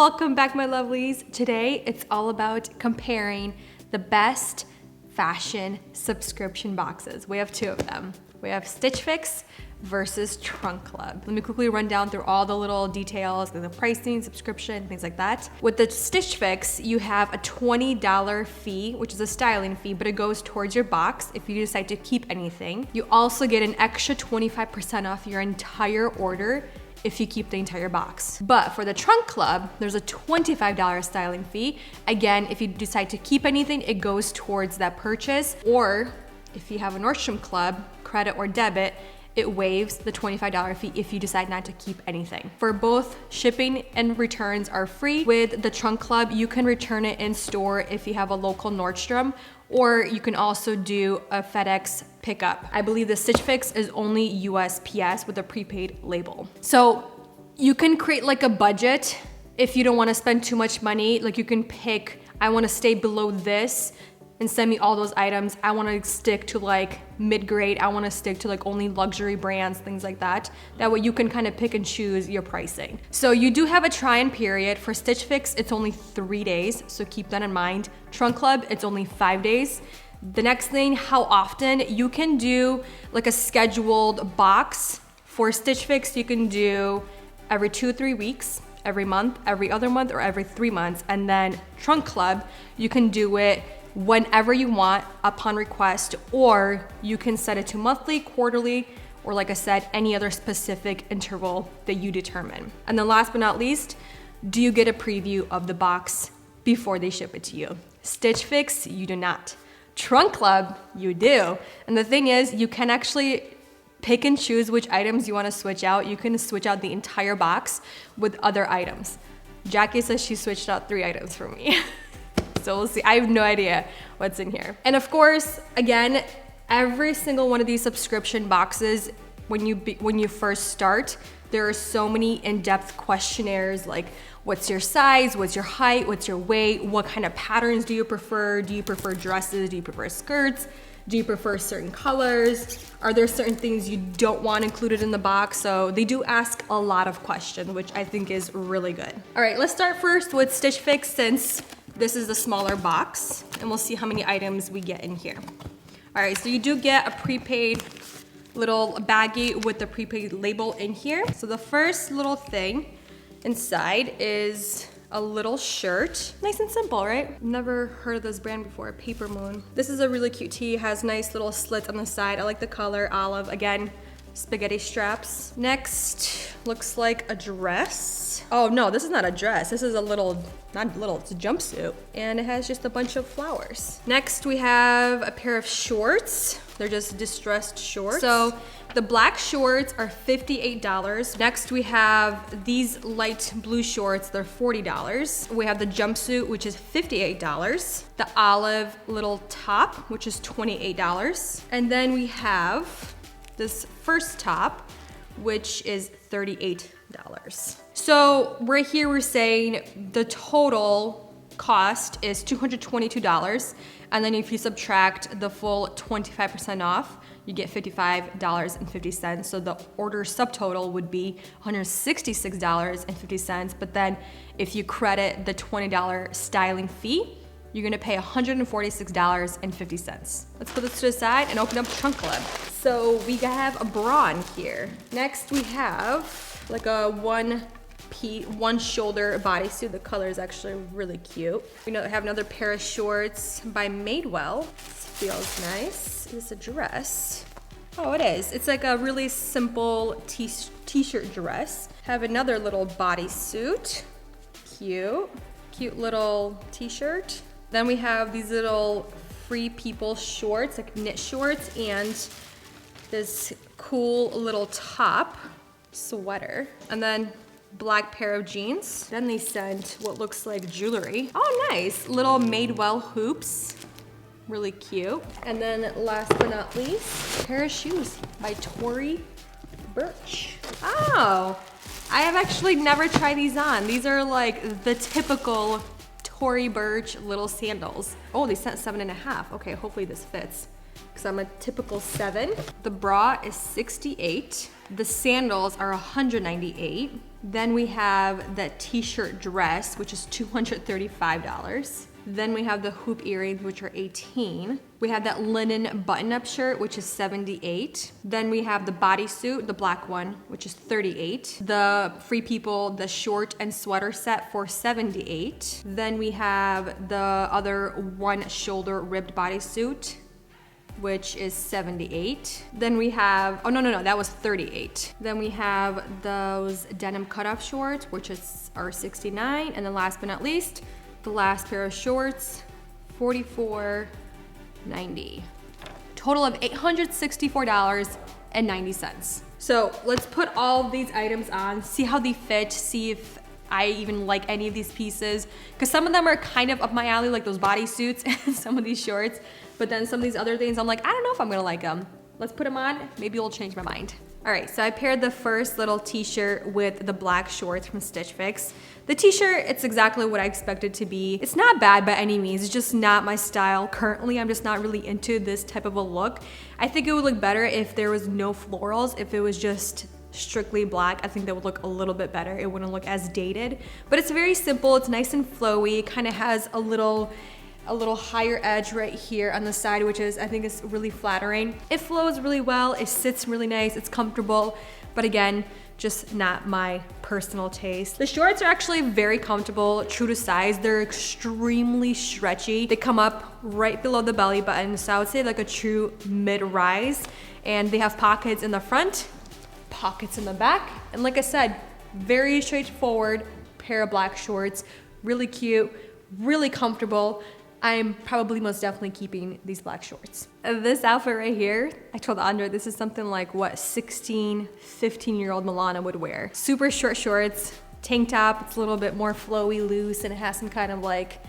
Welcome back, my lovelies. Today, it's all about comparing the best fashion subscription boxes. We have two of them. We have Stitch Fix versus Trunk Club. Let me quickly run down through all the little details, the pricing, subscription, things like that. With the Stitch Fix, you have a $20 fee, which is a styling fee, but it goes towards your box if you decide to keep anything. You also get an extra 25% off your entire order if you keep the entire box. But for the Trunk Club, there's a $25 styling fee. Again, if you decide to keep anything, it goes towards that purchase. Or if you have a Nordstrom Club, credit or debit, it waives the $25 fee if you decide not to keep anything. For both, shipping and returns are free. With the Trunk Club, you can return it in store if you have a local Nordstrom, or you can also do a FedEx pickup. I believe the Stitch Fix is only USPS with a prepaid label. So you can create like a budget if you don't wanna spend too much money. Like you can pick, I wanna stay below this and send me all those items. I wanna stick to like mid-grade. I wanna stick to like only luxury brands, things like that. That way you can kind of pick and choose your pricing. So you do have a try-in period. For Stitch Fix, it's only 3 days, so keep that in mind. Trunk Club, it's only 5 days. The next thing, how often? You can do like a scheduled box. For Stitch Fix, you can do every 2 or 3 weeks, every month, every other month, or every 3 months. And then Trunk Club, you can do it whenever you want upon request, or you can set it to monthly, quarterly, or like I said, any other specific interval that you determine. And then last but not least, do you get a preview of the box before they ship it to you? Stitch Fix, you do not. Trunk Club, you do. And the thing is, you can actually pick and choose which items you want to switch out. You can switch out the entire box with other items. Jackie says she switched out 3 items for me. So we'll see. I have no idea what's in here. And of course, again, every single one of these subscription boxes, when you first start, there are so many in-depth questionnaires like what's your size, what's your height, what's your weight, what kind of patterns do you prefer? Do you prefer dresses? Do you prefer skirts? Do you prefer certain colors? Are there certain things you don't want included in the box? So they do ask a lot of questions, which I think is really good. All right, let's start first with Stitch Fix, since this is the smaller box, and we'll see how many items we get in here. All right, so you do get a prepaid little baggie with the prepaid label in here. So the first little thing inside is a little shirt. Nice and simple, right? Never heard of this brand before, Paper Moon. This is a really cute tee, has nice little slits on the side. I like the color, olive. Again, spaghetti straps. Next, looks like a dress. Oh no, this is not a dress. This is a little, not little, it's a jumpsuit. And it has just a bunch of flowers. Next, we have a pair of shorts. They're just distressed shorts. So the black shorts are $58. Next, we have these light blue shorts. They're $40. We have the jumpsuit, which is $58. The olive little top, which is $28. And then we have this first top, which is $38. So right here we're saying the total cost is $222, and then if you subtract the full 25% off, you get $55.50. So the order subtotal would be $166.50, but then if you credit the $20 styling fee, you're gonna pay $146.50. Let's put this to the side and open up Trunk Club. So we have a bra in here. Next we have like a one shoulder bodysuit. The color is actually really cute. We have another pair of shorts by Madewell. This feels nice. Is this a dress? Oh, it is. It's like a really simple t-shirt dress. Have another little bodysuit. Cute. Cute little t-shirt. Then we have these little Free People shorts, like knit shorts, and this cool little top, sweater, and then black pair of jeans. Then they sent what looks like jewelry. Oh, nice. Little Madewell hoops. Really cute. And then last but not least, a pair of shoes by Tory Burch. Oh, I have actually never tried these on. These are like the typical Tory Burch little sandals. Oh, they sent 7.5. Okay, hopefully this fits, because I'm a typical 7. The bra is $68. The sandals are $198. Then we have the t-shirt dress, which is $235. Then we have the hoop earrings, which are $18. We have that linen button-up shirt, which is $78. Then we have the bodysuit, the black one, which is $38. The Free People, the short and sweater set for $78. Then we have the other one shoulder ribbed bodysuit, which is $78. Then we have, oh no, that was $38. Then we have those denim cutoff shorts, which are $69. And then last but not least, the last pair of shorts, $44.90. Total of $864.90. So let's put all of these items on, see how they fit, see if I even like any of these pieces. Because some of them are kind of up my alley, like those bodysuits and some of these shorts. But then some of these other things, I'm like, I don't know if I'm gonna like them. Let's put them on, maybe it'll change my mind. All right, so I paired the first little t-shirt with the black shorts from Stitch Fix. The t-shirt, it's exactly what I expected to be. It's not bad by any means, it's just not my style currently. I'm just not really into this type of a look. I think it would look better if there was no florals, if it was just strictly black. I think that would look a little bit better. It wouldn't look as dated, but it's very simple. It's nice and flowy. It kind of has a little higher edge right here on the side, which is, I think is really flattering. It flows really well. It sits really nice. It's comfortable, but again, just not my personal taste. The shorts are actually very comfortable, true to size. They're extremely stretchy. They come up right below the belly button. So I would say like a true mid-rise, and they have pockets in the front, pockets in the back. And like I said, very straightforward pair of black shorts, really cute, really comfortable. I'm probably most definitely keeping these black shorts. This outfit right here, I told Andre this is something like what 16, 15-year-old Milana would wear. Super short shorts, tank top, it's a little bit more flowy, loose, and it has some kind of like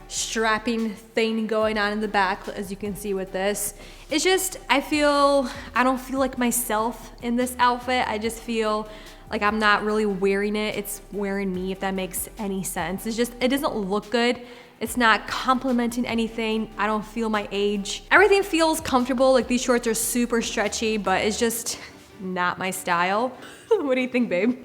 strapping thing going on in the back, as you can see with this. It's just, I don't feel like myself in this outfit. I just feel like I'm not really wearing it. It's wearing me, if that makes any sense. It's just, it doesn't look good. It's not complimenting anything. I don't feel my age. Everything feels comfortable. Like these shorts are super stretchy, but it's just not my style. What do you think, babe?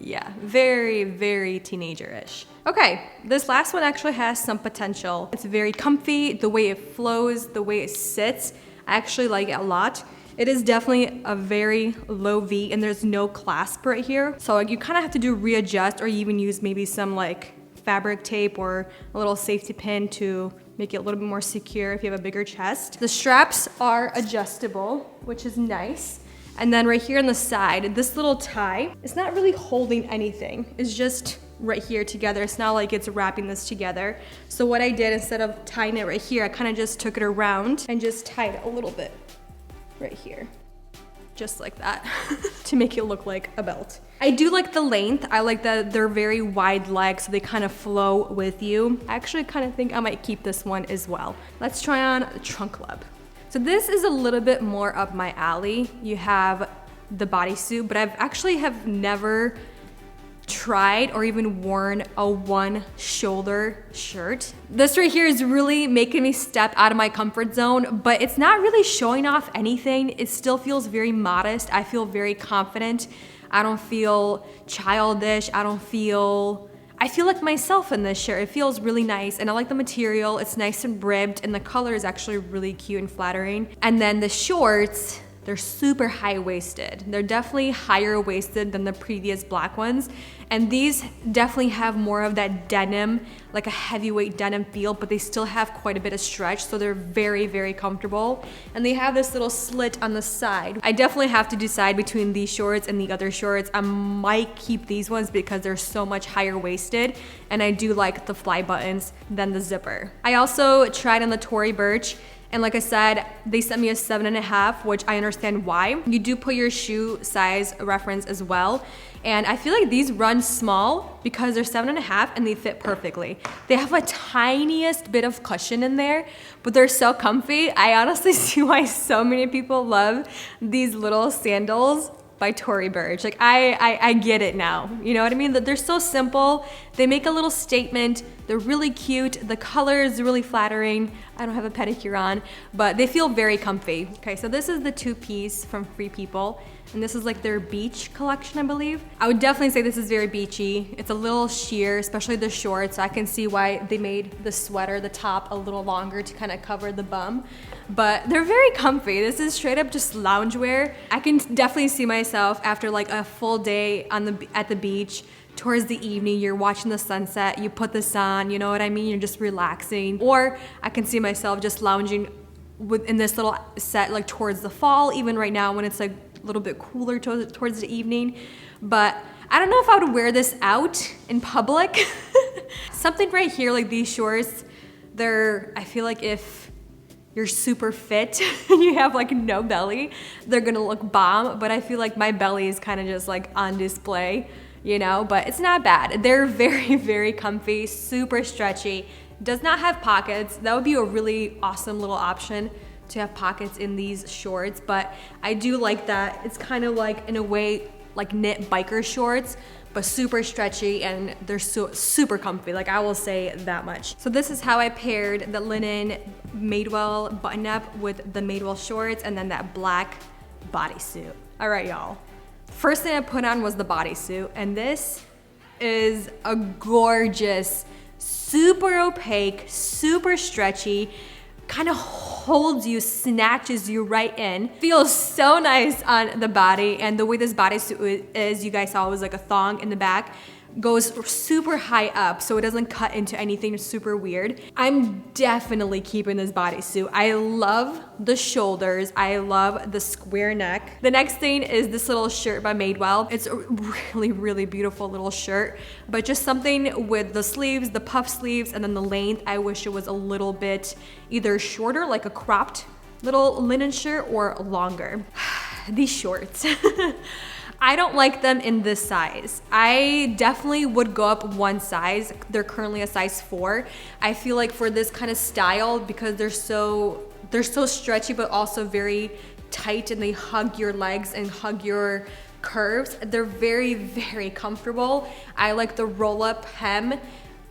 Yeah, very, very teenager-ish. Okay, this last one actually has some potential. It's very comfy, the way it flows, the way it sits. I actually like it a lot. It is definitely a very low V, and there's no clasp right here. So like, you kind of have to do readjust, or even use maybe some like fabric tape or a little safety pin to make it a little bit more secure if you have a bigger chest. The straps are adjustable, which is nice. And then right here on the side, this little tie, it's not really holding anything. It's just right here together. It's not like it's wrapping this together. So what I did, instead of tying it right here, I kind of just took it around and just tied it a little bit right here. Just like that, to make it look like a belt. I do like the length. I like that they're very wide legs, so they kind of flow with you. I actually kind of think I might keep this one as well. Let's try on the trunk club. So this is a little bit more up my alley. You have the bodysuit, but I've actually have never tried or even worn a one shoulder shirt. This right here is really making me step out of my comfort zone, but it's not really showing off anything. It still feels very modest. I feel very confident. I don't feel childish. I feel like myself in this shirt. It feels really nice, and I like the material. It's nice and ribbed, and the color is actually really cute and flattering. And then the shorts, they're super high-waisted. They're definitely higher waisted than the previous black ones. And these definitely have more of that denim, like a heavyweight denim feel, but they still have quite a bit of stretch, so they're very, very comfortable. And they have this little slit on the side. I definitely have to decide between these shorts and the other shorts. I might keep these ones because they're so much higher waisted, and I do like the fly buttons than the zipper. I also tried on the Tory Burch, and like I said, they sent me a 7.5, which I understand why. You do put your shoe size reference as well. And I feel like these run small because they're 7.5 and they fit perfectly. They have a tiniest bit of cushion in there, but they're so comfy. I honestly see why so many people love these little sandals by Tory Burch. Like I get it now. You know what I mean? That they're so simple. They make a little statement. They're really cute. The color is really flattering. I don't have a pedicure on, but they feel very comfy. Okay, so this is the two-piece from Free People, and this is like their beach collection, I believe. I would definitely say this is very beachy. It's a little sheer, especially the shorts. So I can see why they made the sweater, the top, a little longer to kind of cover the bum, but they're very comfy. This is straight up just loungewear. I can definitely see myself after like a full day at the beach. Towards the evening, you're watching the sunset, you put this on, you know what I mean? You're just relaxing. Or I can see myself just lounging in this little set like towards the fall, even right now when it's like a little bit cooler towards the evening. But I don't know if I would wear this out in public. Something right here, like these shorts, I feel like if you're super fit and you have like no belly, they're gonna look bomb. But I feel like my belly is kind of just like on display, you know, but it's not bad. They're very, very comfy, super stretchy. Does not have pockets. That would be a really awesome little option to have pockets in these shorts, but I do like that. It's kind of like, in a way, like knit biker shorts, but super stretchy, and they're super comfy. Like, I will say that much. So this is how I paired the linen Madewell button up with the Madewell shorts and then that black bodysuit. All right, y'all. First thing I put on was the bodysuit, and this is a gorgeous, super opaque, super stretchy, kind of holds you, snatches you right in. Feels so nice on the body, and the way this bodysuit is, you guys saw it was like a thong in the back, goes super high up so it doesn't cut into anything super weird. I'm definitely keeping this bodysuit. I love the shoulders. I love the square neck. The next thing is this little shirt by Madewell. It's a really, really beautiful little shirt, but just something with the sleeves, the puff sleeves, and then the length. I wish it was a little bit either shorter, like a cropped little linen shirt, or longer. These shorts. I don't like them in this size. I definitely would go up one size. They're currently a size 4. I feel like for this kind of style, because they're so stretchy but also very tight, and they hug your legs and hug your curves, they're very, very comfortable. I like the roll-up hem.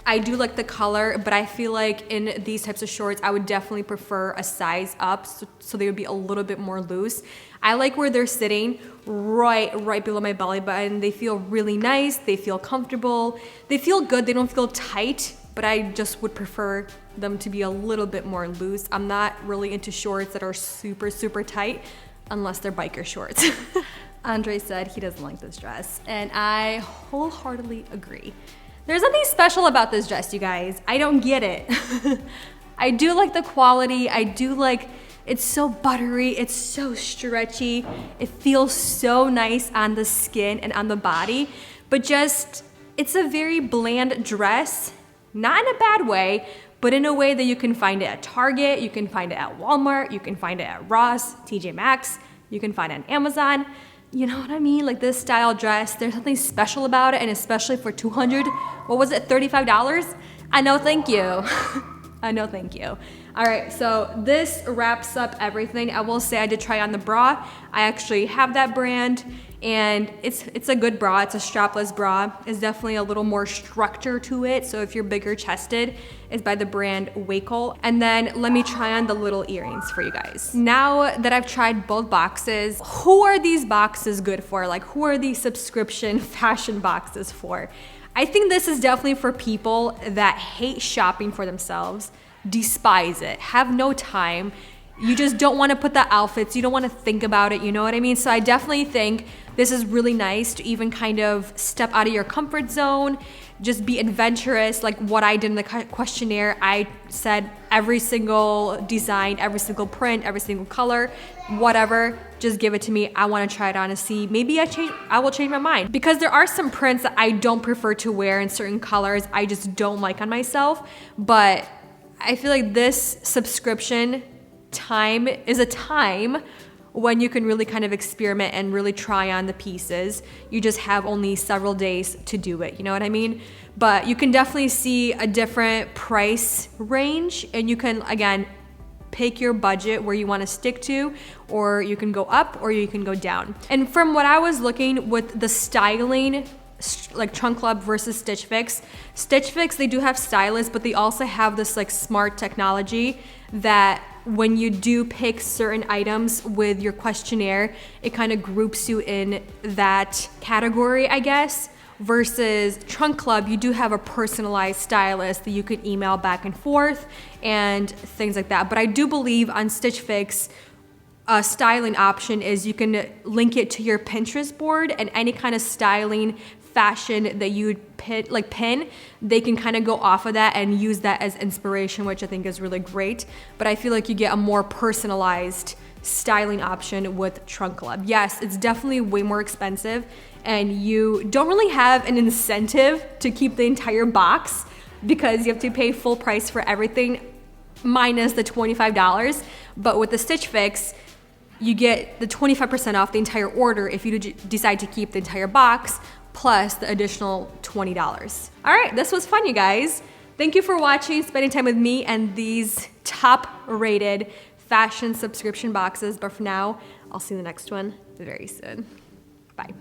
I do like the color, but I feel like in these types of shorts, I would definitely prefer a size up, so they would be a little bit more loose. I like where they're sitting right below my belly button. They feel really nice. They feel comfortable. They feel good. They don't feel tight, but I just would prefer them to be a little bit more loose. I'm not really into shorts that are super, super tight unless they're biker shorts. Andre said he doesn't like this dress, and I wholeheartedly agree. There's nothing special about this dress, you guys. I don't get it. I do like the quality. I do like, it's so buttery. It's so stretchy. It feels so nice on the skin and on the body, but just, it's a very bland dress, not in a bad way, but in a way that you can find it at Target, you can find it at Walmart, you can find it at Ross, TJ Maxx, you can find it on Amazon. You know what I mean? Like this style dress, there's something special about it, and especially for $35? I know, thank you. I know, thank you. All right, so this wraps up everything. I will say I did try on the bra. I actually have that brand, and it's a good bra. It's a strapless bra. It's definitely a little more structure to it. So if you're bigger chested, it's by the brand Wakel. And then let me try on the little earrings for you guys. Now that I've tried both boxes, who are these boxes good for? Like, who are these subscription fashion boxes for? I think this is definitely for people that hate shopping for themselves, despise it, have no time. You just don't want to put the outfits, you don't want to think about it, you know what I mean? So I definitely think this is really nice to even kind of step out of your comfort zone, just be adventurous. Like what I did in the questionnaire, I said every single design, every single print, every single color, whatever, just give it to me. I want to try it on and see, maybe I will change my mind, because there are some prints that I don't prefer to wear in certain colors. I just don't like on myself, but I feel like this subscription time is a time when you can really kind of experiment and really try on the pieces. You just have only several days to do it, you know what I mean? But you can definitely see a different price range, and you can, again, pick your budget where you want to stick to, or you can go up or you can go down. And from what I was looking with the styling like Trunk Club versus Stitch Fix. Stitch Fix, they do have stylists, but they also have this like smart technology that when you do pick certain items with your questionnaire, it kind of groups you in that category, I guess. Versus Trunk Club, you do have a personalized stylist that you could email back and forth and things like that. But I do believe on Stitch Fix, a styling option is you can link it to your Pinterest board, and any kind of styling fashion that you would pin, they can kind of go off of that and use that as inspiration, which I think is really great. But I feel like you get a more personalized styling option with Trunk Club. Yes, it's definitely way more expensive, and you don't really have an incentive to keep the entire box because you have to pay full price for everything minus the $25. But with the Stitch Fix, you get the 25% off the entire order if you decide to keep the entire box, plus the additional $20. All right, this was fun, you guys. Thank you for watching, spending time with me and these top-rated fashion subscription boxes. But for now, I'll see you in the next one very soon. Bye.